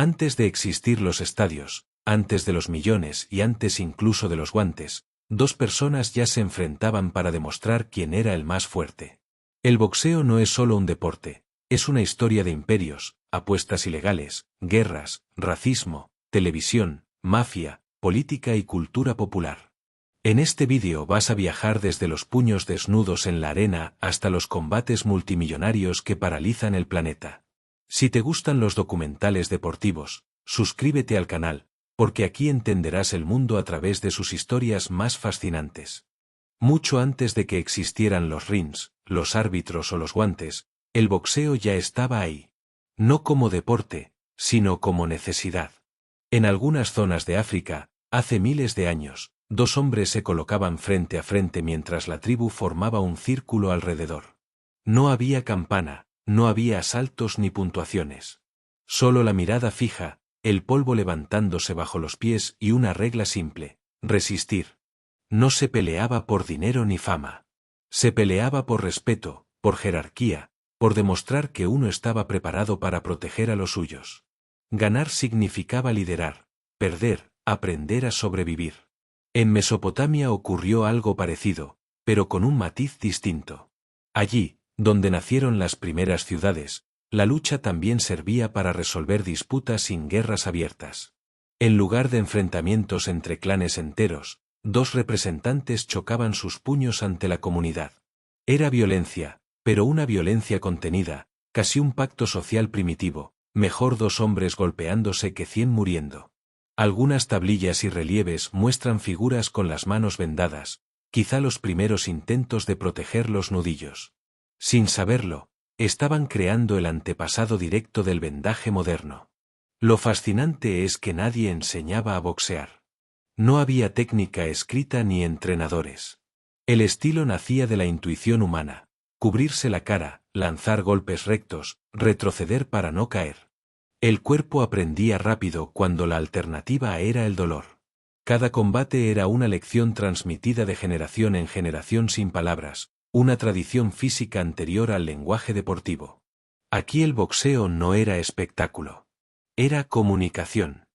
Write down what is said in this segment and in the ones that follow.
Antes de existir los estadios, antes de los millones y antes incluso de los guantes, dos personas ya se enfrentaban para demostrar quién era el más fuerte. El boxeo no es solo un deporte, es una historia de imperios, apuestas ilegales, guerras, racismo, televisión, mafia, política y cultura popular. En este vídeo vas a viajar desde los puños desnudos en la arena hasta los combates multimillonarios que paralizan el planeta. Si te gustan los documentales deportivos, suscríbete al canal, porque aquí entenderás el mundo a través de sus historias más fascinantes. Mucho antes de que existieran los rings, los árbitros o los guantes, el boxeo ya estaba ahí. No como deporte, sino como necesidad. En algunas zonas de África, hace miles de años, dos hombres se colocaban frente a frente mientras la tribu formaba un círculo alrededor. No había campana, no había asaltos ni puntuaciones. Solo la mirada fija, el polvo levantándose bajo los pies y una regla simple: resistir. No se peleaba por dinero ni fama. Se peleaba por respeto, por jerarquía, por demostrar que uno estaba preparado para proteger a los suyos. Ganar significaba liderar, perder, aprender a sobrevivir. En Mesopotamia ocurrió algo parecido, pero con un matiz distinto. Allí, donde nacieron las primeras ciudades, la lucha también servía para resolver disputas sin guerras abiertas. En lugar de enfrentamientos entre clanes enteros, dos representantes chocaban sus puños ante la comunidad. Era violencia, pero una violencia contenida, casi un pacto social primitivo, mejor dos hombres golpeándose que 100 muriendo. Algunas tablillas y relieves muestran figuras con las manos vendadas, quizá los primeros intentos de proteger los nudillos. Sin saberlo, estaban creando el antepasado directo del vendaje moderno. Lo fascinante es que nadie enseñaba a boxear. No había técnica escrita ni entrenadores. El estilo nacía de la intuición humana: cubrirse la cara, lanzar golpes rectos, retroceder para no caer. El cuerpo aprendía rápido cuando la alternativa era el dolor. Cada combate era una lección transmitida de generación en generación sin palabras, una tradición física anterior al lenguaje deportivo. Aquí el boxeo no era espectáculo. Era comunicación.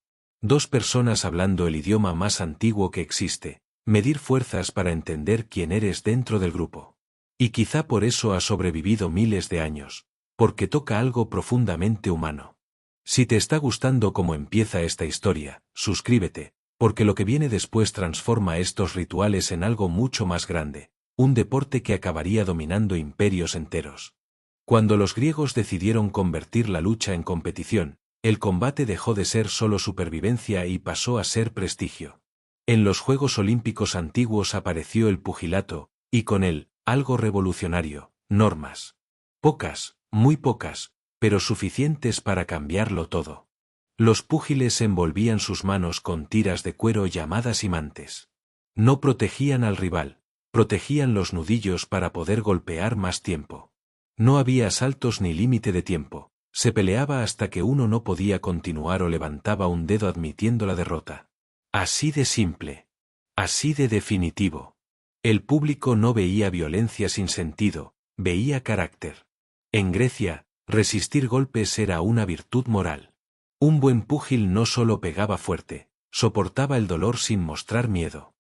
Dos personas hablando el idioma más antiguo que existe, medir fuerzas para entender quién eres dentro del grupo. Y quizá por eso ha sobrevivido miles de años, porque toca algo profundamente humano. Si te está gustando cómo empieza esta historia, suscríbete, porque lo que viene después transforma estos rituales en algo mucho más grande, un deporte que acabaría dominando imperios enteros. Cuando los griegos decidieron convertir la lucha en competición, el combate dejó de ser solo supervivencia y pasó a ser prestigio. En los Juegos Olímpicos antiguos apareció el pugilato, y con él, algo revolucionario: normas. Pocas, muy pocas, pero suficientes para cambiarlo todo. Los púgiles envolvían sus manos con tiras de cuero llamadas imantes. No protegían al rival, protegían los nudillos para poder golpear más tiempo. No había asaltos ni límite de tiempo, se peleaba hasta que uno no podía continuar o levantaba un dedo admitiendo la derrota. Así de simple. Así de definitivo. El público no veía violencia sin sentido, veía carácter. En Grecia, resistir golpes era una virtud moral. Un buen púgil no solo pegaba fuerte, soportaba el dolor sin mostrar miedo.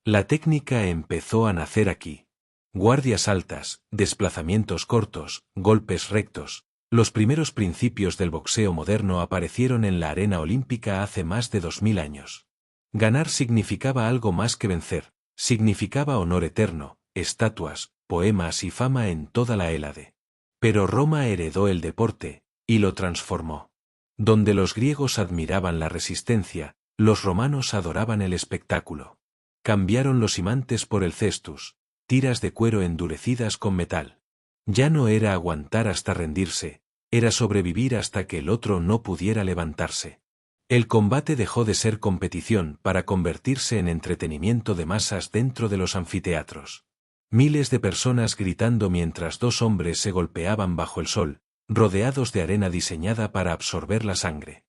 La técnica empezó a nacer aquí. Guardias altas, desplazamientos cortos, golpes rectos. Los primeros principios del boxeo moderno aparecieron en la arena olímpica hace más de 2000 años. Ganar significaba algo más que vencer, significaba honor eterno, estatuas, poemas y fama en toda la Hélade. Pero Roma heredó el deporte, y lo transformó. Donde los griegos admiraban la resistencia, los romanos adoraban el espectáculo. Cambiaron los imantes por el cestus, tiras de cuero endurecidas con metal. Ya no era aguantar hasta rendirse, era sobrevivir hasta que el otro no pudiera levantarse. El combate dejó de ser competición para convertirse en entretenimiento de masas dentro de los anfiteatros. Miles de personas gritando mientras dos hombres se golpeaban bajo el sol, rodeados de arena diseñada para absorber la sangre.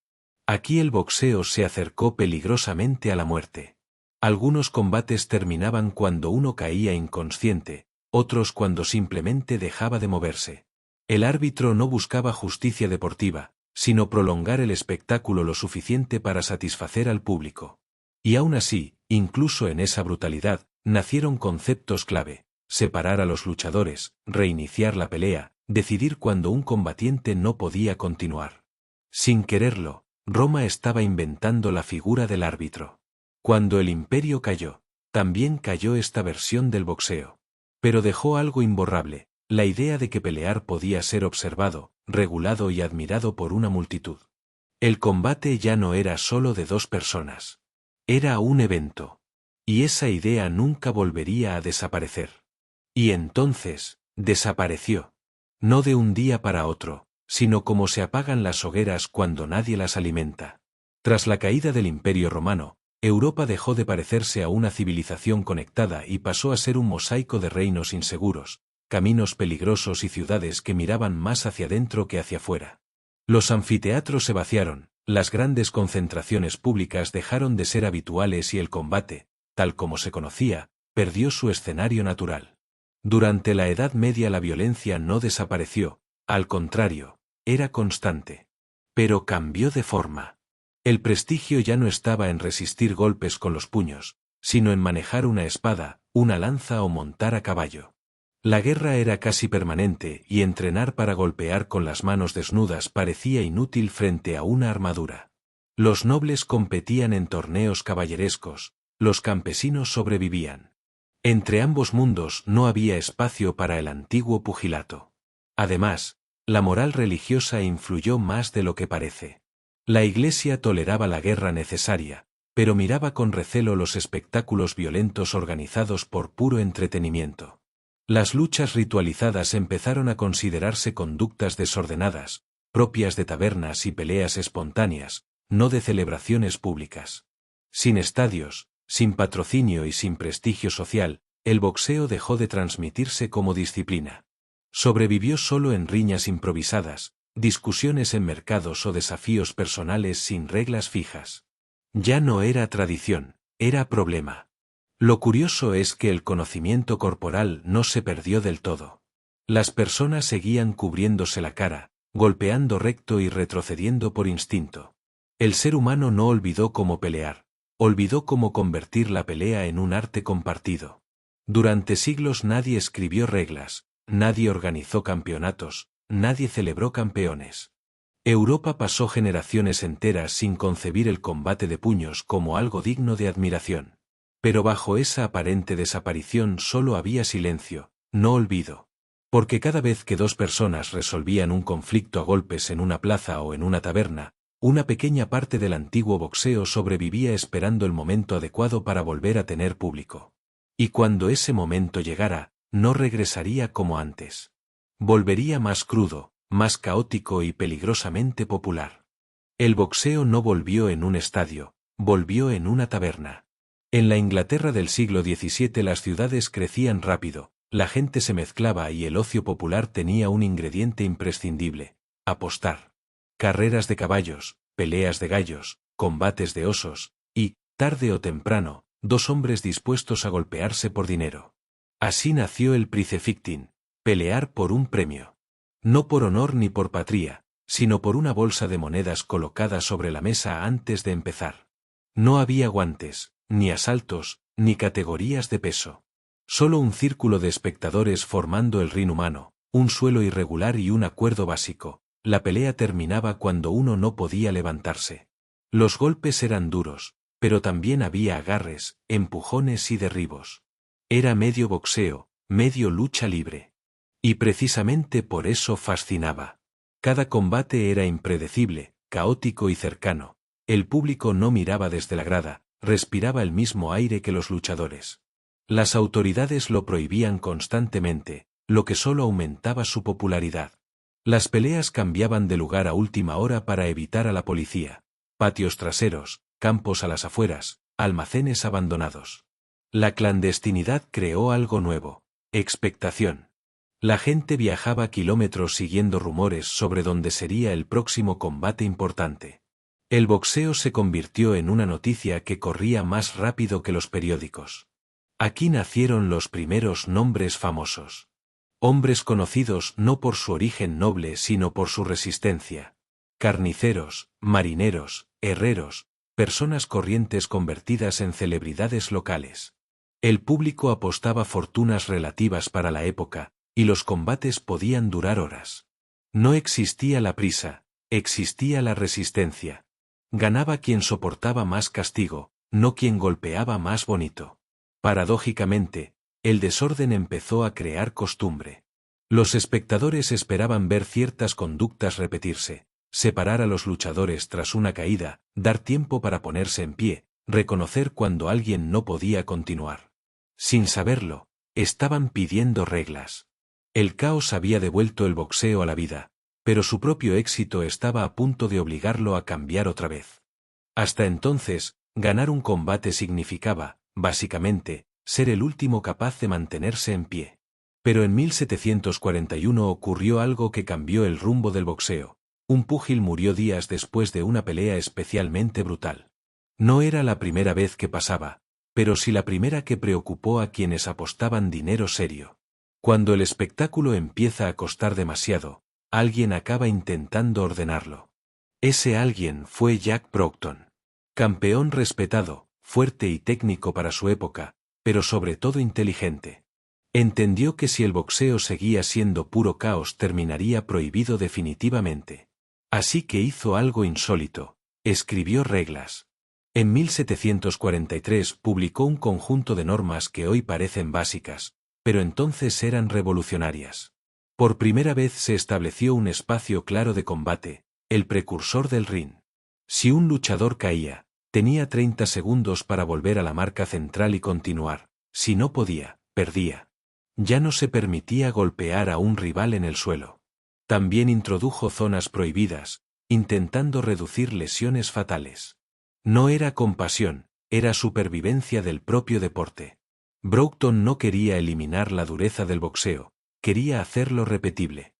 Aquí el boxeo se acercó peligrosamente a la muerte. Algunos combates terminaban cuando uno caía inconsciente, otros cuando simplemente dejaba de moverse. El árbitro no buscaba justicia deportiva, sino prolongar el espectáculo lo suficiente para satisfacer al público. Y aún así, incluso en esa brutalidad, nacieron conceptos clave: separar a los luchadores, reiniciar la pelea, decidir cuando un combatiente no podía continuar. Sin quererlo, Roma estaba inventando la figura del árbitro. Cuando el imperio cayó, también cayó esta versión del boxeo. Pero dejó algo imborrable: la idea de que pelear podía ser observado, regulado y admirado por una multitud. El combate ya no era solo de dos personas. Era un evento. Y esa idea nunca volvería a desaparecer. Y entonces, desapareció. No de un día para otro, sino como se apagan las hogueras cuando nadie las alimenta. Tras la caída del Imperio Romano, Europa dejó de parecerse a una civilización conectada y pasó a ser un mosaico de reinos inseguros, caminos peligrosos y ciudades que miraban más hacia dentro que hacia fuera. Los anfiteatros se vaciaron, las grandes concentraciones públicas dejaron de ser habituales y el combate, tal como se conocía, perdió su escenario natural. Durante la Edad Media la violencia no desapareció, al contrario, era constante. Pero cambió de forma. El prestigio ya no estaba en resistir golpes con los puños, sino en manejar una espada, una lanza o montar a caballo. La guerra era casi permanente y entrenar para golpear con las manos desnudas parecía inútil frente a una armadura. Los nobles competían en torneos caballerescos, los campesinos sobrevivían. Entre ambos mundos no había espacio para el antiguo pugilato. Además, la moral religiosa influyó más de lo que parece. La Iglesia toleraba la guerra necesaria, pero miraba con recelo los espectáculos violentos organizados por puro entretenimiento. Las luchas ritualizadas empezaron a considerarse conductas desordenadas, propias de tabernas y peleas espontáneas, no de celebraciones públicas. Sin estadios, sin patrocinio y sin prestigio social, el boxeo dejó de transmitirse como disciplina. Sobrevivió solo en riñas improvisadas, discusiones en mercados o desafíos personales sin reglas fijas. Ya no era tradición, era problema. Lo curioso es que el conocimiento corporal no se perdió del todo. Las personas seguían cubriéndose la cara, golpeando recto y retrocediendo por instinto. El ser humano no olvidó cómo pelear, olvidó cómo convertir la pelea en un arte compartido. Durante siglos nadie escribió reglas, nadie organizó campeonatos, nadie celebró campeones. Europa pasó generaciones enteras sin concebir el combate de puños como algo digno de admiración. Pero bajo esa aparente desaparición solo había silencio, no olvido. Porque cada vez que dos personas resolvían un conflicto a golpes en una plaza o en una taberna, una pequeña parte del antiguo boxeo sobrevivía esperando el momento adecuado para volver a tener público. Y cuando ese momento llegara, no regresaría como antes. Volvería más crudo, más caótico y peligrosamente popular. El boxeo no volvió en un estadio, volvió en una taberna. En la Inglaterra del siglo XVII las ciudades crecían rápido, la gente se mezclaba y el ocio popular tenía un ingrediente imprescindible: apostar. Carreras de caballos, peleas de gallos, combates de osos, y, tarde o temprano, dos hombres dispuestos a golpearse por dinero. Así nació el prizefighting, pelear por un premio. No por honor ni por patria, sino por una bolsa de monedas colocada sobre la mesa antes de empezar. No había guantes, ni asaltos, ni categorías de peso. Solo un círculo de espectadores formando el ring humano, un suelo irregular y un acuerdo básico. La pelea terminaba cuando uno no podía levantarse. Los golpes eran duros, pero también había agarres, empujones y derribos. Era medio boxeo, medio lucha libre. Y precisamente por eso fascinaba. Cada combate era impredecible, caótico y cercano. El público no miraba desde la grada, respiraba el mismo aire que los luchadores. Las autoridades lo prohibían constantemente, lo que solo aumentaba su popularidad. Las peleas cambiaban de lugar a última hora para evitar a la policía. Patios traseros, campos a las afueras, almacenes abandonados. La clandestinidad creó algo nuevo: expectación. La gente viajaba kilómetros siguiendo rumores sobre dónde sería el próximo combate importante. El boxeo se convirtió en una noticia que corría más rápido que los periódicos. Aquí nacieron los primeros nombres famosos. Hombres conocidos no por su origen noble sino por su resistencia. Carniceros, marineros, herreros, personas corrientes convertidas en celebridades locales. El público apostaba fortunas relativas para la época, y los combates podían durar horas. No existía la prisa, existía la resistencia. Ganaba quien soportaba más castigo, no quien golpeaba más bonito. Paradójicamente, el desorden empezó a crear costumbre. Los espectadores esperaban ver ciertas conductas repetirse, separar a los luchadores tras una caída, dar tiempo para ponerse en pie, reconocer cuando alguien no podía continuar. Sin saberlo, estaban pidiendo reglas. El caos había devuelto el boxeo a la vida, pero su propio éxito estaba a punto de obligarlo a cambiar otra vez. Hasta entonces, ganar un combate significaba, básicamente, ser el último capaz de mantenerse en pie. Pero en 1741 ocurrió algo que cambió el rumbo del boxeo. Un púgil murió días después de una pelea especialmente brutal. No era la primera vez que pasaba, pero sí la primera que preocupó a quienes apostaban dinero serio. Cuando el espectáculo empieza a costar demasiado, alguien acaba intentando ordenarlo. Ese alguien fue Jack Broughton. Campeón respetado, fuerte y técnico para su época, pero sobre todo inteligente. Entendió que si el boxeo seguía siendo puro caos terminaría prohibido definitivamente. Así que hizo algo insólito, escribió reglas. En 1743 publicó un conjunto de normas que hoy parecen básicas, pero entonces eran revolucionarias. Por primera vez se estableció un espacio claro de combate, el precursor del ring. Si un luchador caía, tenía 30 segundos para volver a la marca central y continuar. Si no podía, perdía. Ya no se permitía golpear a un rival en el suelo. También introdujo zonas prohibidas, intentando reducir lesiones fatales. No era compasión, era supervivencia del propio deporte. Broughton no quería eliminar la dureza del boxeo, quería hacerlo repetible.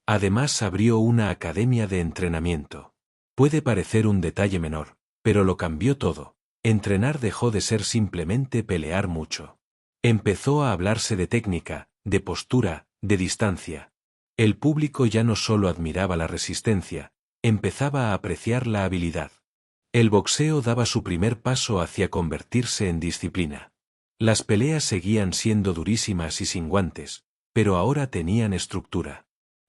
Además abrió una academia de entrenamiento. Puede parecer un detalle menor, pero lo cambió todo. Entrenar dejó de ser simplemente pelear mucho. Empezó a hablarse de técnica, de postura, de distancia. El público ya no solo admiraba la resistencia, empezaba a apreciar la habilidad. El boxeo daba su primer paso hacia convertirse en disciplina. Las peleas seguían siendo durísimas y sin guantes, pero ahora tenían estructura.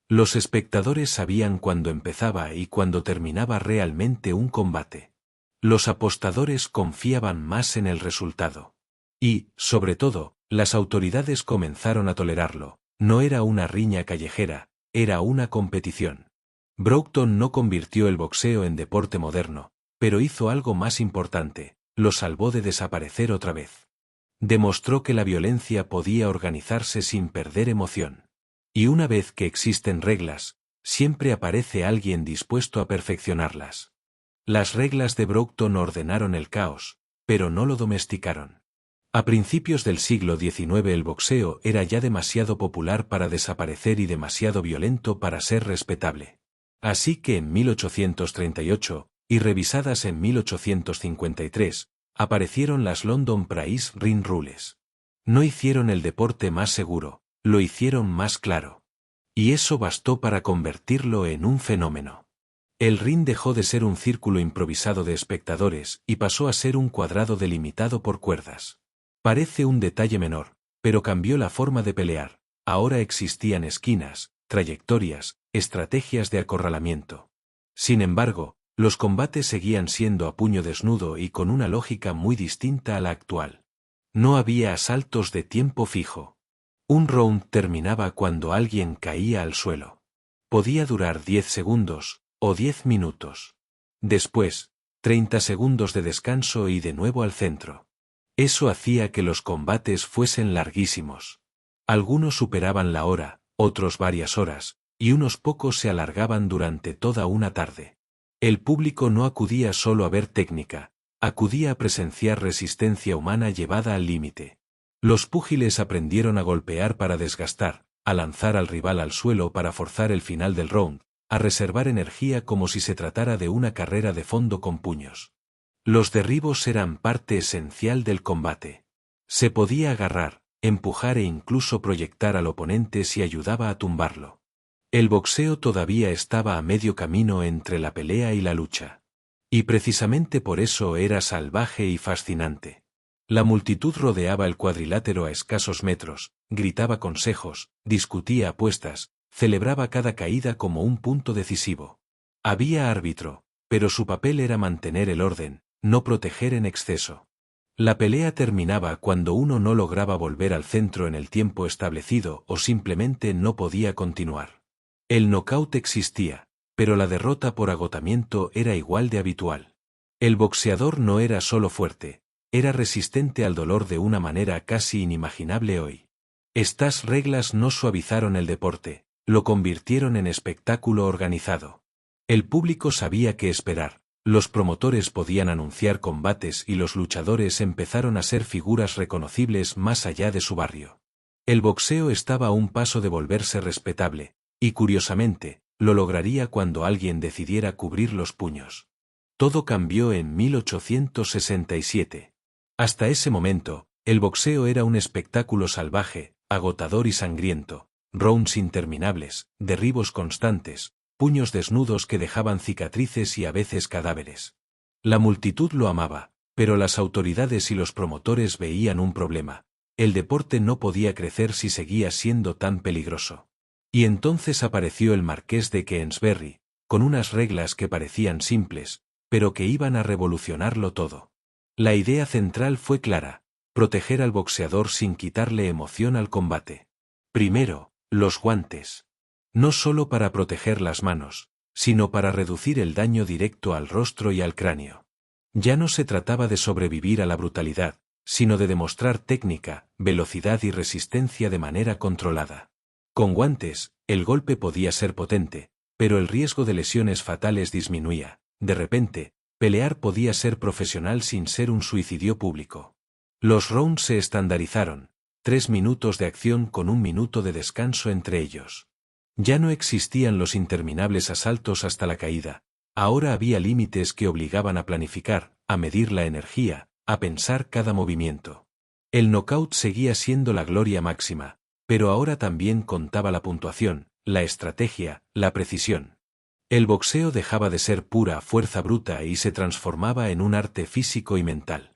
Los espectadores sabían cuándo empezaba y cuándo terminaba realmente un combate. Los apostadores confiaban más en el resultado. Y, sobre todo, las autoridades comenzaron a tolerarlo. No era una riña callejera, era una competición. Broughton no convirtió el boxeo en deporte moderno, pero hizo algo más importante, lo salvó de desaparecer otra vez. Demostró que la violencia podía organizarse sin perder emoción. Y una vez que existen reglas, siempre aparece alguien dispuesto a perfeccionarlas. Las reglas de Broughton ordenaron el caos, pero no lo domesticaron. A principios del siglo XIX el boxeo era ya demasiado popular para desaparecer y demasiado violento para ser respetable. Así que en 1838, y revisadas en 1853, aparecieron las London Prize Ring Rules. No hicieron el deporte más seguro, lo hicieron más claro. Y eso bastó para convertirlo en un fenómeno. El ring dejó de ser un círculo improvisado de espectadores y pasó a ser un cuadrado delimitado por cuerdas. Parece un detalle menor, pero cambió la forma de pelear. Ahora existían esquinas, trayectorias, estrategias de acorralamiento. Sin embargo, los combates seguían siendo a puño desnudo y con una lógica muy distinta a la actual. No había asaltos de tiempo fijo. Un round terminaba cuando alguien caía al suelo. Podía durar 10 segundos, o 10 minutos. Después, 30 segundos de descanso y de nuevo al centro. Eso hacía que los combates fuesen larguísimos. Algunos superaban la hora, otros varias horas, y unos pocos se alargaban durante toda una tarde. El público no acudía solo a ver técnica, acudía a presenciar resistencia humana llevada al límite. Los púgiles aprendieron a golpear para desgastar, a lanzar al rival al suelo para forzar el final del round, a reservar energía como si se tratara de una carrera de fondo con puños. Los derribos eran parte esencial del combate. Se podía agarrar, empujar e incluso proyectar al oponente si ayudaba a tumbarlo. El boxeo todavía estaba a medio camino entre la pelea y la lucha. Y precisamente por eso era salvaje y fascinante. La multitud rodeaba el cuadrilátero a escasos metros, gritaba consejos, discutía apuestas, celebraba cada caída como un punto decisivo. Había árbitro, pero su papel era mantener el orden, no proteger en exceso. La pelea terminaba cuando uno no lograba volver al centro en el tiempo establecido o simplemente no podía continuar. El nocaut existía, pero la derrota por agotamiento era igual de habitual. El boxeador no era solo fuerte, era resistente al dolor de una manera casi inimaginable hoy. Estas reglas no suavizaron el deporte, lo convirtieron en espectáculo organizado. El público sabía qué esperar, los promotores podían anunciar combates y los luchadores empezaron a ser figuras reconocibles más allá de su barrio. El boxeo estaba a un paso de volverse respetable, y curiosamente, lo lograría cuando alguien decidiera cubrir los puños. Todo cambió en 1867. Hasta ese momento, el boxeo era un espectáculo salvaje, agotador y sangriento, rounds interminables, derribos constantes, puños desnudos que dejaban cicatrices y a veces cadáveres. La multitud lo amaba, pero las autoridades y los promotores veían un problema. El deporte no podía crecer si seguía siendo tan peligroso. Y entonces apareció el marqués de Queensberry, con unas reglas que parecían simples, pero que iban a revolucionarlo todo. La idea central fue clara: proteger al boxeador sin quitarle emoción al combate. Primero, los guantes. No solo para proteger las manos, sino para reducir el daño directo al rostro y al cráneo. Ya no se trataba de sobrevivir a la brutalidad, sino de demostrar técnica, velocidad y resistencia de manera controlada. Con guantes, el golpe podía ser potente, pero el riesgo de lesiones fatales disminuía. De repente, pelear podía ser profesional sin ser un suicidio público. Los rounds se estandarizaron, 3 minutos de acción con 1 minuto de descanso entre ellos. Ya no existían los interminables asaltos hasta la caída, ahora había límites que obligaban a planificar, a medir la energía, a pensar cada movimiento. El knockout seguía siendo la gloria máxima, pero ahora también contaba la puntuación, la estrategia, la precisión. El boxeo dejaba de ser pura fuerza bruta y se transformaba en un arte físico y mental.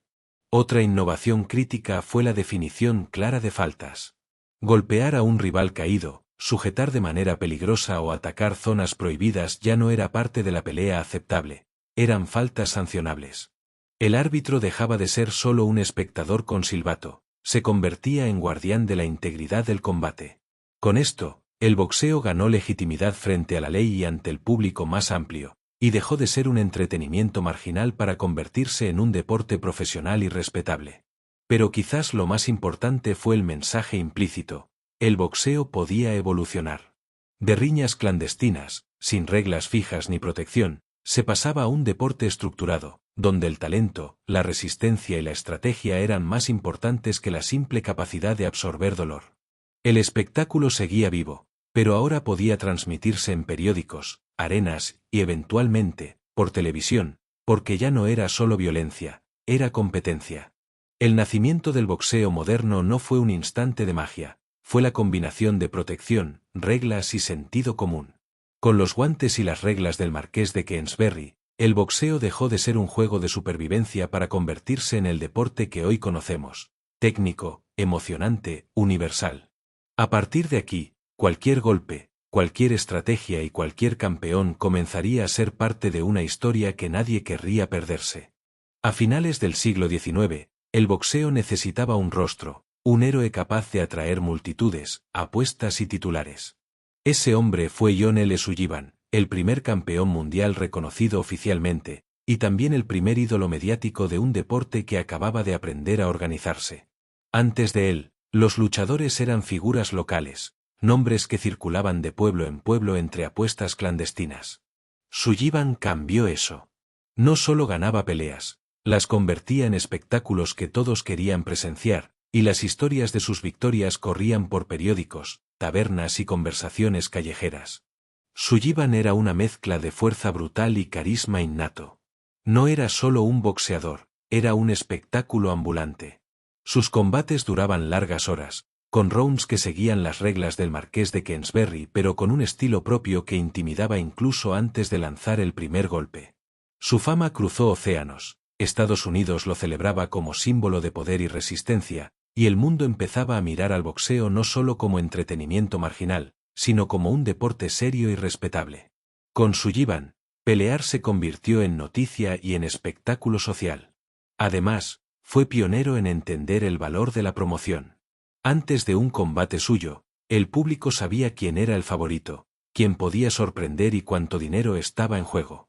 Otra innovación crítica fue la definición clara de faltas. Golpear a un rival caído, sujetar de manera peligrosa o atacar zonas prohibidas ya no era parte de la pelea aceptable, eran faltas sancionables. El árbitro dejaba de ser solo un espectador con silbato, se convertía en guardián de la integridad del combate. Con esto, el boxeo ganó legitimidad frente a la ley y ante el público más amplio, y dejó de ser un entretenimiento marginal para convertirse en un deporte profesional y respetable. Pero quizás lo más importante fue el mensaje implícito: el boxeo podía evolucionar. De riñas clandestinas, sin reglas fijas ni protección, se pasaba a un deporte estructurado, donde el talento, la resistencia y la estrategia eran más importantes que la simple capacidad de absorber dolor. El espectáculo seguía vivo, pero ahora podía transmitirse en periódicos, arenas y eventualmente, por televisión, porque ya no era solo violencia, era competencia. El nacimiento del boxeo moderno no fue un instante de magia, fue la combinación de protección, reglas y sentido común. Con los guantes y las reglas del marqués de Queensberry, el boxeo dejó de ser un juego de supervivencia para convertirse en el deporte que hoy conocemos: técnico, emocionante, universal. A partir de aquí, cualquier golpe, cualquier estrategia y cualquier campeón comenzaría a ser parte de una historia que nadie querría perderse. A finales del siglo XIX, el boxeo necesitaba un rostro, un héroe capaz de atraer multitudes, apuestas y titulares. Ese hombre fue John L. Sullivan, el primer campeón mundial reconocido oficialmente, y también el primer ídolo mediático de un deporte que acababa de aprender a organizarse. Antes de él, los luchadores eran figuras locales, nombres que circulaban de pueblo en pueblo entre apuestas clandestinas. Sullivan cambió eso. No solo ganaba peleas, las convertía en espectáculos que todos querían presenciar, y las historias de sus victorias corrían por periódicos, tabernas y conversaciones callejeras. Sullivan era una mezcla de fuerza brutal y carisma innato. No era solo un boxeador, era un espectáculo ambulante. Sus combates duraban largas horas, con rounds que seguían las reglas del Marqués de Queensberry pero con un estilo propio que intimidaba incluso antes de lanzar el primer golpe. Su fama cruzó océanos, Estados Unidos lo celebraba como símbolo de poder y resistencia, y el mundo empezaba a mirar al boxeo no solo como entretenimiento marginal, sino como un deporte serio y respetable. Con Sullivan, pelear se convirtió en noticia y en espectáculo social. Además, fue pionero en entender el valor de la promoción. Antes de un combate suyo, el público sabía quién era el favorito, quién podía sorprender y cuánto dinero estaba en juego.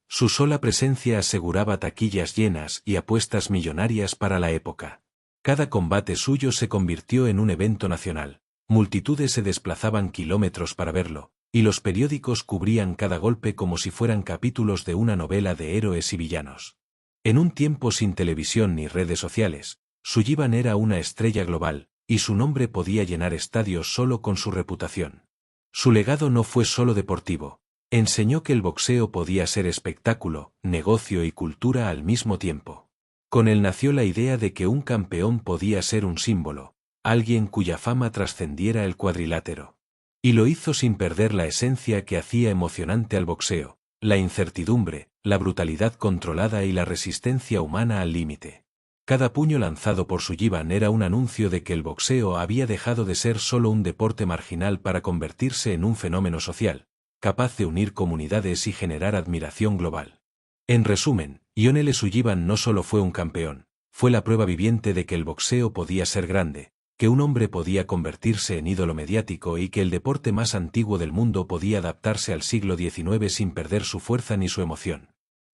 Su sola presencia aseguraba taquillas llenas y apuestas millonarias para la época. Cada combate suyo se convirtió en un evento nacional, multitudes se desplazaban kilómetros para verlo, y los periódicos cubrían cada golpe como si fueran capítulos de una novela de héroes y villanos. En un tiempo sin televisión ni redes sociales, Sullivan era una estrella global, y su nombre podía llenar estadios solo con su reputación. Su legado no fue solo deportivo, enseñó que el boxeo podía ser espectáculo, negocio y cultura al mismo tiempo. Con él nació la idea de que un campeón podía ser un símbolo, alguien cuya fama trascendiera el cuadrilátero. Y lo hizo sin perder la esencia que hacía emocionante al boxeo, la incertidumbre, la brutalidad controlada y la resistencia humana al límite. Cada puño lanzado por Sullivan era un anuncio de que el boxeo había dejado de ser solo un deporte marginal para convertirse en un fenómeno social, capaz de unir comunidades y generar admiración global. En resumen, Ion L. Sullivan no solo fue un campeón, fue la prueba viviente de que el boxeo podía ser grande, que un hombre podía convertirse en ídolo mediático y que el deporte más antiguo del mundo podía adaptarse al siglo XIX sin perder su fuerza ni su emoción.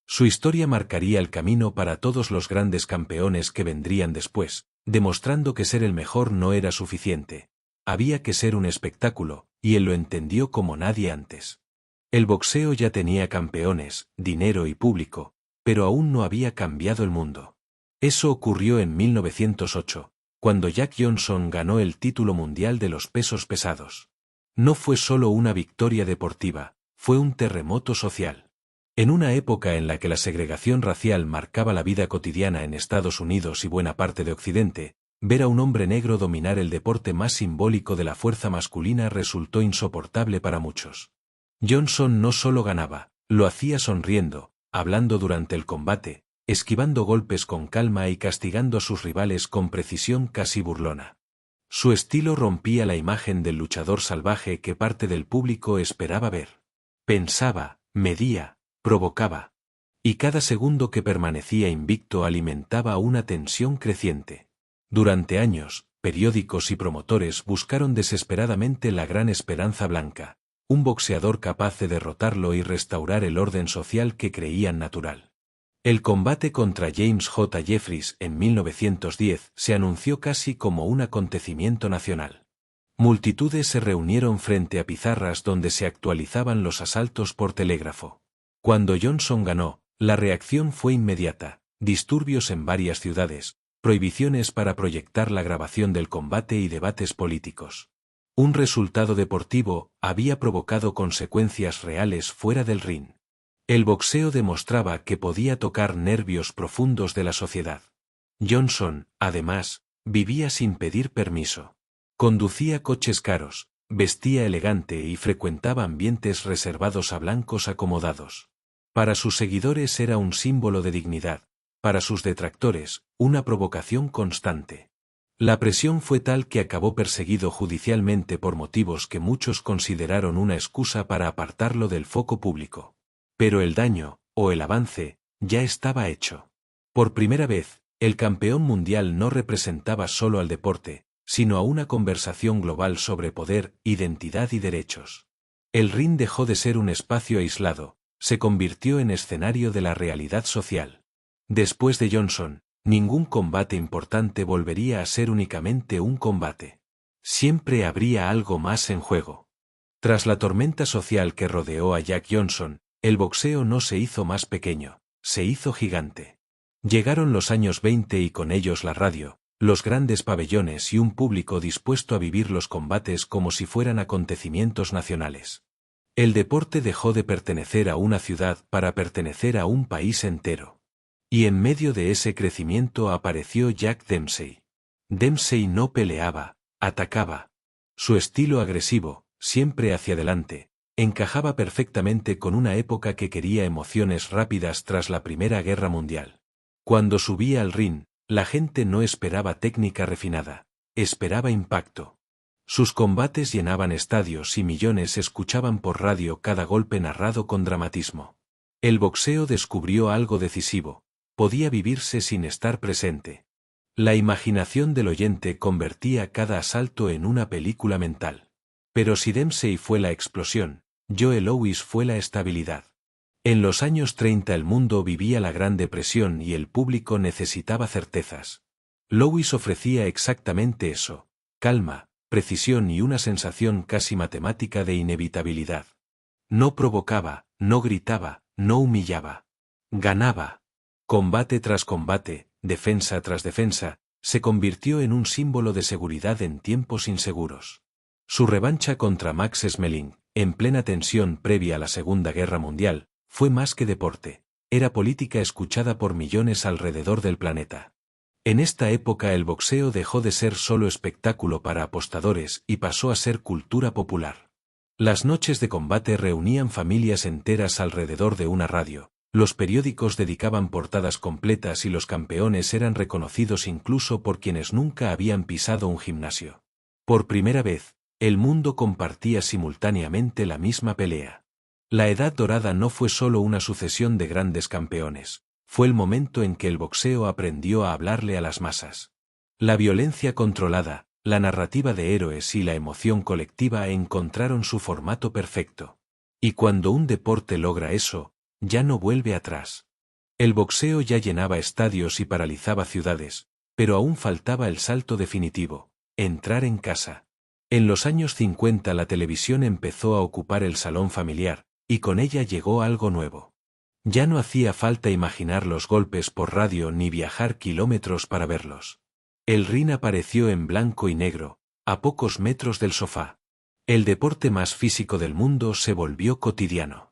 Su historia marcaría el camino para todos los grandes campeones que vendrían después, demostrando que ser el mejor no era suficiente. Había que ser un espectáculo, y él lo entendió como nadie antes. El boxeo ya tenía campeones, dinero y público, pero aún no había cambiado el mundo. Eso ocurrió en 1908, cuando Jack Johnson ganó el título mundial de los pesos pesados. No fue solo una victoria deportiva, fue un terremoto social. En una época en la que la segregación racial marcaba la vida cotidiana en Estados Unidos y buena parte de Occidente, ver a un hombre negro dominar el deporte más simbólico de la fuerza masculina resultó insoportable para muchos. Johnson no solo ganaba, lo hacía sonriendo, hablando durante el combate, esquivando golpes con calma y castigando a sus rivales con precisión casi burlona. Su estilo rompía la imagen del luchador salvaje que parte del público esperaba ver. Pensaba, medía, provocaba. Y cada segundo que permanecía invicto alimentaba una tensión creciente. Durante años, periódicos y promotores buscaron desesperadamente la gran esperanza blanca, un boxeador capaz de derrotarlo y restaurar el orden social que creían natural. El combate contra James J. Jeffries en 1910 se anunció casi como un acontecimiento nacional. Multitudes se reunieron frente a pizarras donde se actualizaban los asaltos por telégrafo. Cuando Johnson ganó, la reacción fue inmediata, disturbios en varias ciudades, prohibiciones para proyectar la grabación del combate y debates políticos. Un resultado deportivo había provocado consecuencias reales fuera del ring. El boxeo demostraba que podía tocar nervios profundos de la sociedad. Johnson, además, vivía sin pedir permiso. Conducía coches caros, vestía elegante y frecuentaba ambientes reservados a blancos acomodados. Para sus seguidores era un símbolo de dignidad, para sus detractores, una provocación constante. La presión fue tal que acabó perseguido judicialmente por motivos que muchos consideraron una excusa para apartarlo del foco público. Pero el daño, o el avance, ya estaba hecho. Por primera vez, el campeón mundial no representaba solo al deporte, sino a una conversación global sobre poder, identidad y derechos. El ring dejó de ser un espacio aislado, se convirtió en escenario de la realidad social. Después de Johnson, ningún combate importante volvería a ser únicamente un combate. Siempre habría algo más en juego. Tras la tormenta social que rodeó a Jack Johnson, el boxeo no se hizo más pequeño, se hizo gigante. Llegaron los años 20 y con ellos la radio, los grandes pabellones y un público dispuesto a vivir los combates como si fueran acontecimientos nacionales. El deporte dejó de pertenecer a una ciudad para pertenecer a un país entero. Y en medio de ese crecimiento apareció Jack Dempsey. Dempsey no peleaba, Atacaba. Su estilo agresivo, siempre hacia adelante, encajaba perfectamente con una época que quería emociones rápidas tras la Primera Guerra Mundial. Cuando subía al ring, la gente no esperaba técnica refinada, esperaba impacto. Sus combates llenaban estadios y millones escuchaban por radio cada golpe narrado con dramatismo. El boxeo descubrió algo decisivo: podía vivirse sin estar presente. La imaginación del oyente convertía cada asalto en una película mental. Pero si Dempsey fue la explosión, Joe Louis fue la estabilidad. En los años 30 el mundo vivía la Gran Depresión y el público necesitaba certezas. Louis ofrecía exactamente eso: calma, precisión y una sensación casi matemática de inevitabilidad. No provocaba, no gritaba, no humillaba. Ganaba. Combate tras combate, defensa tras defensa, se convirtió en un símbolo de seguridad en tiempos inseguros. Su revancha contra Max Schmeling, en plena tensión previa a la Segunda Guerra Mundial, fue más que deporte, era política escuchada por millones alrededor del planeta. En esta época el boxeo dejó de ser solo espectáculo para apostadores y pasó a ser cultura popular. Las noches de combate reunían familias enteras alrededor de una radio, los periódicos dedicaban portadas completas y los campeones eran reconocidos incluso por quienes nunca habían pisado un gimnasio. Por primera vez, el mundo compartía simultáneamente la misma pelea. La Edad Dorada no fue solo una sucesión de grandes campeones, fue el momento en que el boxeo aprendió a hablarle a las masas. La violencia controlada, la narrativa de héroes y la emoción colectiva encontraron su formato perfecto. Y cuando un deporte logra eso, ya no vuelve atrás. El boxeo ya llenaba estadios y paralizaba ciudades, pero aún faltaba el salto definitivo: entrar en casa. En los años 50 la televisión empezó a ocupar el salón familiar, y con ella llegó algo nuevo. Ya no hacía falta imaginar los golpes por radio ni viajar kilómetros para verlos. El ring apareció en blanco y negro, a pocos metros del sofá. El deporte más físico del mundo se volvió cotidiano.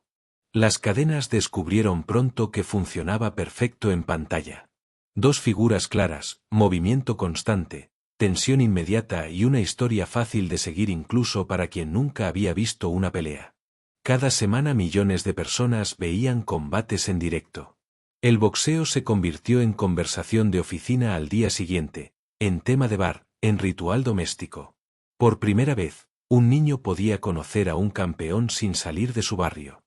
Las cadenas descubrieron pronto que funcionaba perfecto en pantalla. Dos figuras claras, movimiento constante, tensión inmediata y una historia fácil de seguir incluso para quien nunca había visto una pelea. Cada semana millones de personas veían combates en directo. El boxeo se convirtió en conversación de oficina al día siguiente, en tema de bar, en ritual doméstico. Por primera vez, un niño podía conocer a un campeón sin salir de su barrio.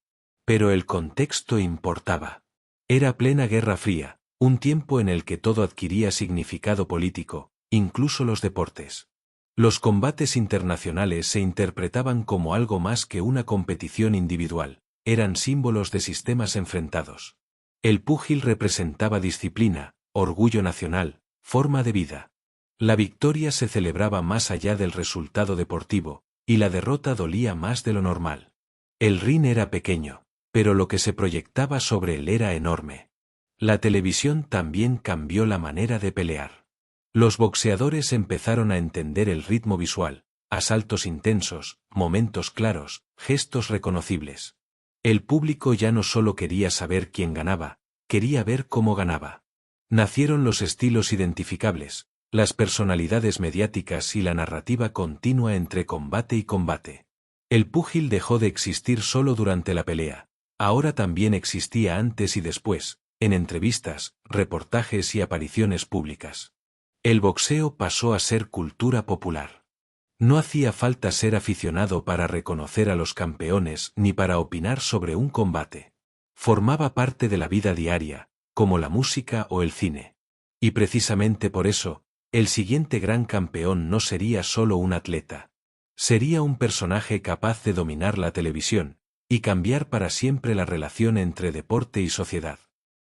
Pero el contexto importaba. Era plena Guerra Fría, un tiempo en el que todo adquiría significado político, incluso los deportes. Los combates internacionales se interpretaban como algo más que una competición individual, eran símbolos de sistemas enfrentados. El púgil representaba disciplina, orgullo nacional, forma de vida. La victoria se celebraba más allá del resultado deportivo, y la derrota dolía más de lo normal. El ring era pequeño, pero lo que se proyectaba sobre él era enorme. La televisión también cambió la manera de pelear. Los boxeadores empezaron a entender el ritmo visual, asaltos intensos, momentos claros, gestos reconocibles. El público ya no solo quería saber quién ganaba, quería ver cómo ganaba. Nacieron los estilos identificables, las personalidades mediáticas y la narrativa continua entre combate y combate. El púgil dejó de existir solo durante la pelea, ahora también existía antes y después, en entrevistas, reportajes y apariciones públicas. El boxeo pasó a ser cultura popular. No hacía falta ser aficionado para reconocer a los campeones ni para opinar sobre un combate. Formaba parte de la vida diaria, como la música o el cine. Y precisamente por eso, el siguiente gran campeón no sería solo un atleta. Sería un personaje capaz de dominar la televisión y cambiar para siempre la relación entre deporte y sociedad.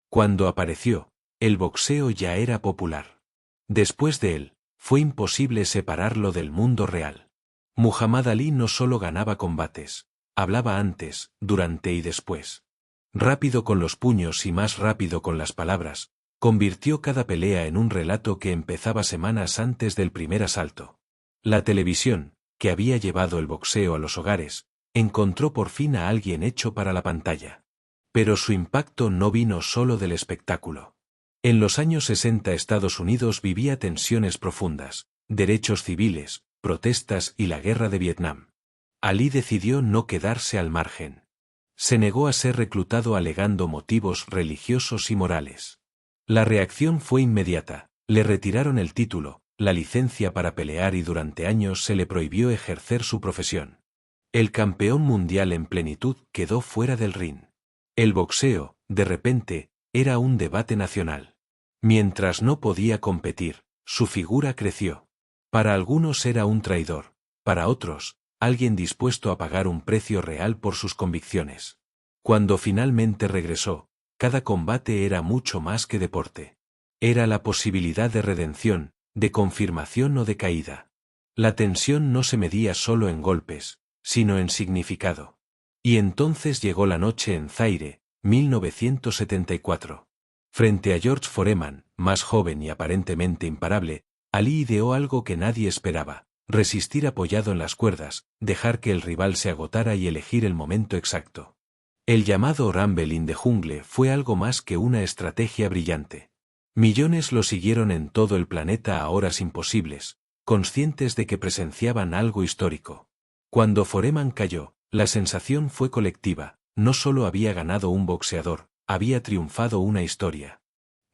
Cuando apareció, el boxeo ya era popular. Después de él, fue imposible separarlo del mundo real. Muhammad Ali no solo ganaba combates, hablaba antes, durante y después. Rápido con los puños y más rápido con las palabras, convirtió cada pelea en un relato que empezaba semanas antes del primer asalto. La televisión, que había llevado el boxeo a los hogares, encontró por fin a alguien hecho para la pantalla. Pero su impacto no vino solo del espectáculo. En los años 60 Estados Unidos vivía tensiones profundas, derechos civiles, protestas y la guerra de Vietnam. Ali decidió no quedarse al margen. Se negó a ser reclutado alegando motivos religiosos y morales. La reacción fue inmediata, le retiraron el título, la licencia para pelear y durante años se le prohibió ejercer su profesión. El campeón mundial en plenitud quedó fuera del ring. El boxeo, de repente, era un debate nacional. Mientras no podía competir, su figura creció. Para algunos era un traidor, para otros, alguien dispuesto a pagar un precio real por sus convicciones. Cuando finalmente regresó, cada combate era mucho más que deporte. Era la posibilidad de redención, de confirmación o de caída. La tensión no se medía solo en golpes, sino en significado. Y entonces llegó la noche en Zaire, 1974. Frente a George Foreman, más joven y aparentemente imparable, Ali ideó algo que nadie esperaba: resistir apoyado en las cuerdas, dejar que el rival se agotara y elegir el momento exacto. El llamado Rumble in the Jungle fue algo más que una estrategia brillante. Millones lo siguieron en todo el planeta a horas imposibles, conscientes de que presenciaban algo histórico. Cuando Foreman cayó, la sensación fue colectiva: no solo había ganado un boxeador, había triunfado una historia.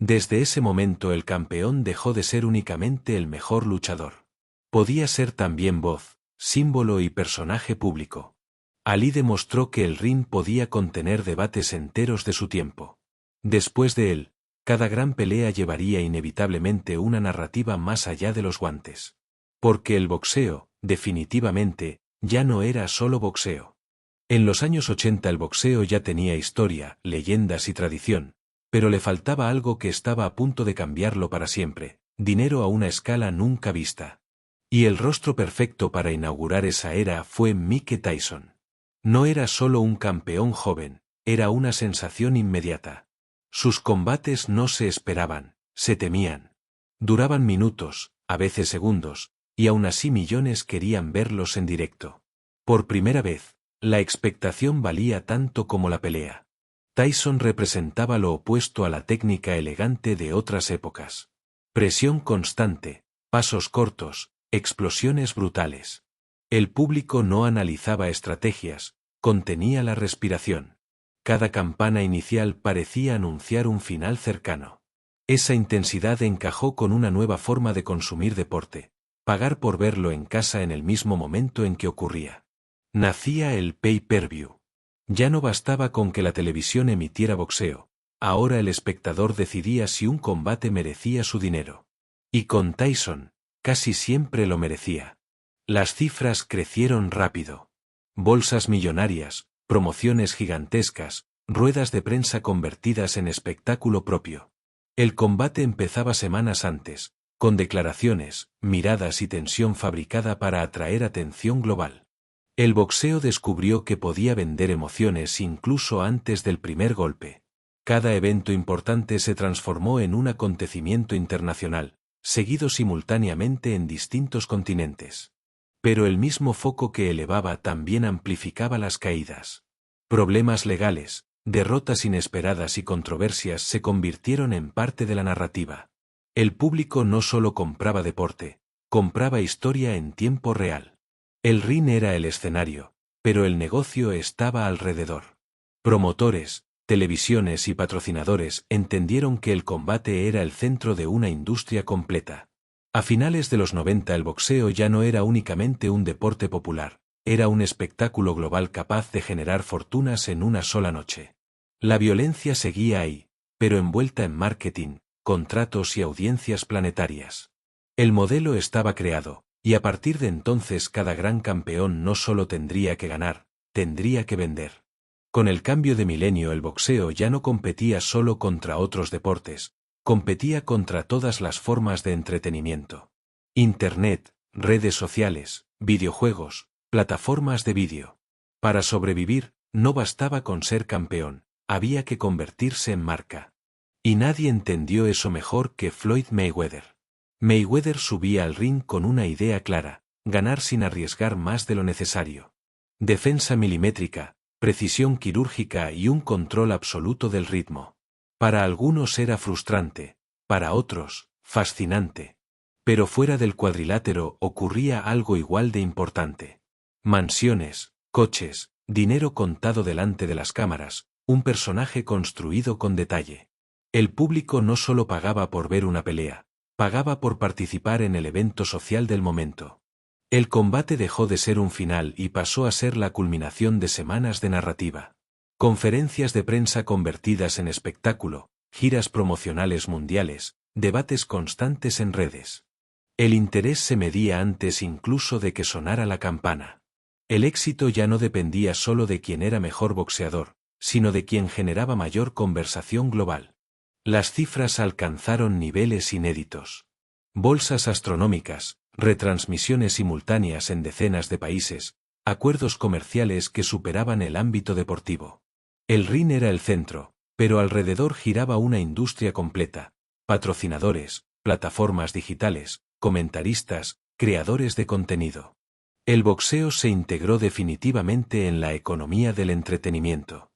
Desde ese momento el campeón dejó de ser únicamente el mejor luchador. Podía ser también voz, símbolo y personaje público. Ali demostró que el ring podía contener debates enteros de su tiempo. Después de él, cada gran pelea llevaría inevitablemente una narrativa más allá de los guantes. Porque el boxeo, definitivamente, ya no era solo boxeo. En los años 80 el boxeo ya tenía historia, leyendas y tradición, pero le faltaba algo que estaba a punto de cambiarlo para siempre: dinero a una escala nunca vista. Y el rostro perfecto para inaugurar esa era fue Mike Tyson. No era solo un campeón joven, era una sensación inmediata. Sus combates no se esperaban, se temían. Duraban minutos, a veces segundos, y aún así millones querían verlos en directo. Por primera vez, la expectación valía tanto como la pelea. Tyson representaba lo opuesto a la técnica elegante de otras épocas. Presión constante, pasos cortos, explosiones brutales. El público no analizaba estrategias, contenía la respiración. Cada campana inicial parecía anunciar un final cercano. Esa intensidad encajó con una nueva forma de consumir deporte: pagar por verlo en casa en el mismo momento en que ocurría. Nacía el pay-per-view. Ya no bastaba con que la televisión emitiera boxeo, ahora el espectador decidía si un combate merecía su dinero. Y con Tyson, casi siempre lo merecía. Las cifras crecieron rápido. Bolsas millonarias, promociones gigantescas, ruedas de prensa convertidas en espectáculo propio. El combate empezaba semanas antes, con declaraciones, miradas y tensión fabricada para atraer atención global. El boxeo descubrió que podía vender emociones incluso antes del primer golpe. Cada evento importante se transformó en un acontecimiento internacional, seguido simultáneamente en distintos continentes. Pero el mismo foco que elevaba también amplificaba las caídas. Problemas legales, derrotas inesperadas y controversias se convirtieron en parte de la narrativa. El público no solo compraba deporte, compraba historia en tiempo real. El ring era el escenario, pero el negocio estaba alrededor. Promotores, televisiones y patrocinadores entendieron que el combate era el centro de una industria completa. A finales de los 90 el boxeo ya no era únicamente un deporte popular, era un espectáculo global capaz de generar fortunas en una sola noche. La violencia seguía ahí, pero envuelta en marketing, contratos y audiencias planetarias. El modelo estaba creado, y a partir de entonces cada gran campeón no solo tendría que ganar, tendría que vender. Con el cambio de milenio el boxeo ya no competía solo contra otros deportes, competía contra todas las formas de entretenimiento. Internet, redes sociales, videojuegos, plataformas de vídeo. Para sobrevivir, no bastaba con ser campeón, había que convertirse en marca. Y nadie entendió eso mejor que Floyd Mayweather. Mayweather subía al ring con una idea clara: ganar sin arriesgar más de lo necesario. Defensa milimétrica, precisión quirúrgica y un control absoluto del ritmo. Para algunos era frustrante, para otros, fascinante. Pero fuera del cuadrilátero ocurría algo igual de importante. Mansiones, coches, dinero contado delante de las cámaras, un personaje construido con detalle. El público no solo pagaba por ver una pelea, pagaba por participar en el evento social del momento. El combate dejó de ser un final y pasó a ser la culminación de semanas de narrativa. Conferencias de prensa convertidas en espectáculo, giras promocionales mundiales, debates constantes en redes. El interés se medía antes incluso de que sonara la campana. El éxito ya no dependía solo de quién era mejor boxeador, sino de quien generaba mayor conversación global. Las cifras alcanzaron niveles inéditos. Bolsas astronómicas, retransmisiones simultáneas en decenas de países, acuerdos comerciales que superaban el ámbito deportivo. El ring era el centro, pero alrededor giraba una industria completa: patrocinadores, plataformas digitales, comentaristas, creadores de contenido. El boxeo se integró definitivamente en la economía del entretenimiento.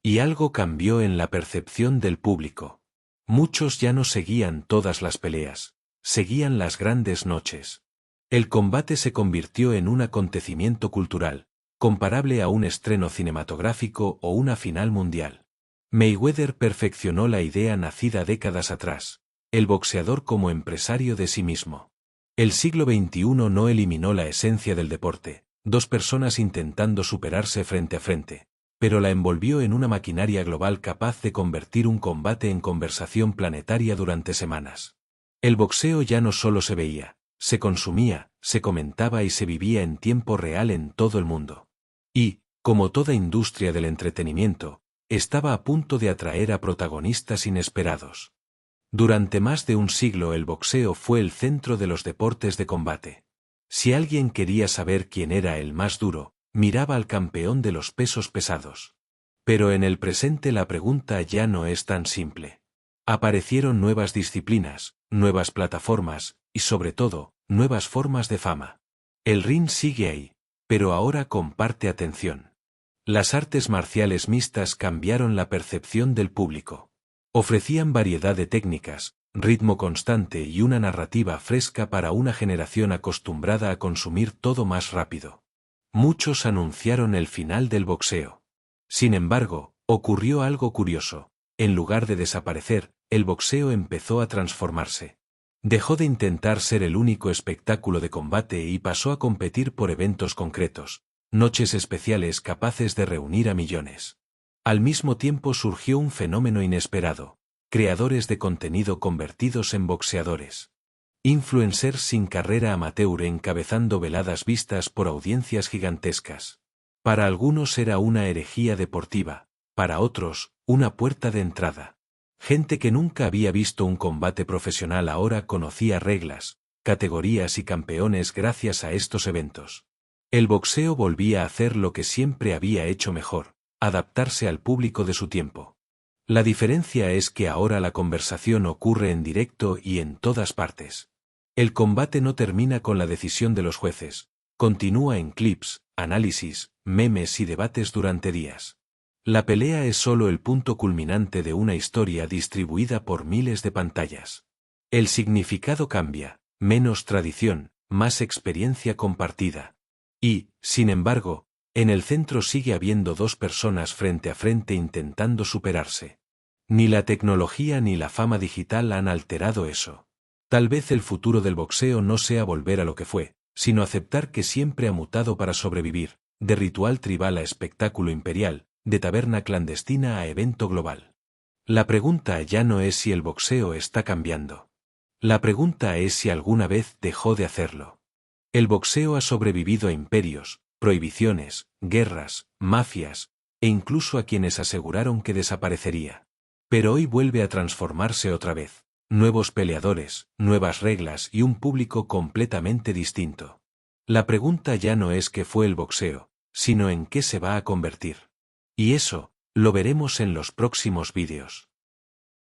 Y algo cambió en la percepción del público. Muchos ya no seguían todas las peleas, seguían las grandes noches. El combate se convirtió en un acontecimiento cultural, comparable a un estreno cinematográfico o una final mundial. Mayweather perfeccionó la idea nacida décadas atrás: el boxeador como empresario de sí mismo. El siglo XXI no eliminó la esencia del deporte, dos personas intentando superarse frente a frente, pero la envolvió en una maquinaria global capaz de convertir un combate en conversación planetaria durante semanas. El boxeo ya no solo se veía, se consumía, se comentaba y se vivía en tiempo real en todo el mundo. Y, como toda industria del entretenimiento, estaba a punto de atraer a protagonistas inesperados. Durante más de un siglo el boxeo fue el centro de los deportes de combate. Si alguien quería saber quién era el más duro, miraba al campeón de los pesos pesados. Pero en el presente la pregunta ya no es tan simple. Aparecieron nuevas disciplinas, nuevas plataformas, y sobre todo, nuevas formas de fama. El ring sigue ahí, pero ahora comparte atención. Las artes marciales mixtas cambiaron la percepción del público. Ofrecían variedad de técnicas, ritmo constante y una narrativa fresca para una generación acostumbrada a consumir todo más rápido. Muchos anunciaron el final del boxeo. Sin embargo, ocurrió algo curioso: en lugar de desaparecer, el boxeo empezó a transformarse. Dejó de intentar ser el único espectáculo de combate y pasó a competir por eventos concretos, noches especiales capaces de reunir a millones. Al mismo tiempo surgió un fenómeno inesperado: creadores de contenido convertidos en boxeadores. Influencers sin carrera amateur encabezando veladas vistas por audiencias gigantescas. Para algunos era una herejía deportiva, para otros, una puerta de entrada. Gente que nunca había visto un combate profesional ahora conocía reglas, categorías y campeones gracias a estos eventos. El boxeo volvía a hacer lo que siempre había hecho mejor: adaptarse al público de su tiempo. La diferencia es que ahora la conversación ocurre en directo y en todas partes. El combate no termina con la decisión de los jueces, continúa en clips, análisis, memes y debates durante días. La pelea es solo el punto culminante de una historia distribuida por miles de pantallas. El significado cambia: menos tradición, más experiencia compartida. Y, sin embargo, en el centro sigue habiendo dos personas frente a frente intentando superarse. Ni la tecnología ni la fama digital han alterado eso. Tal vez el futuro del boxeo no sea volver a lo que fue, sino aceptar que siempre ha mutado para sobrevivir, de ritual tribal a espectáculo imperial, de taberna clandestina a evento global. La pregunta ya no es si el boxeo está cambiando. La pregunta es si alguna vez dejó de hacerlo. El boxeo ha sobrevivido a imperios, prohibiciones, guerras, mafias, e incluso a quienes aseguraron que desaparecería. Pero hoy vuelve a transformarse otra vez: nuevos peleadores, nuevas reglas y un público completamente distinto. La pregunta ya no es qué fue el boxeo, sino en qué se va a convertir. Y eso, lo veremos en los próximos vídeos.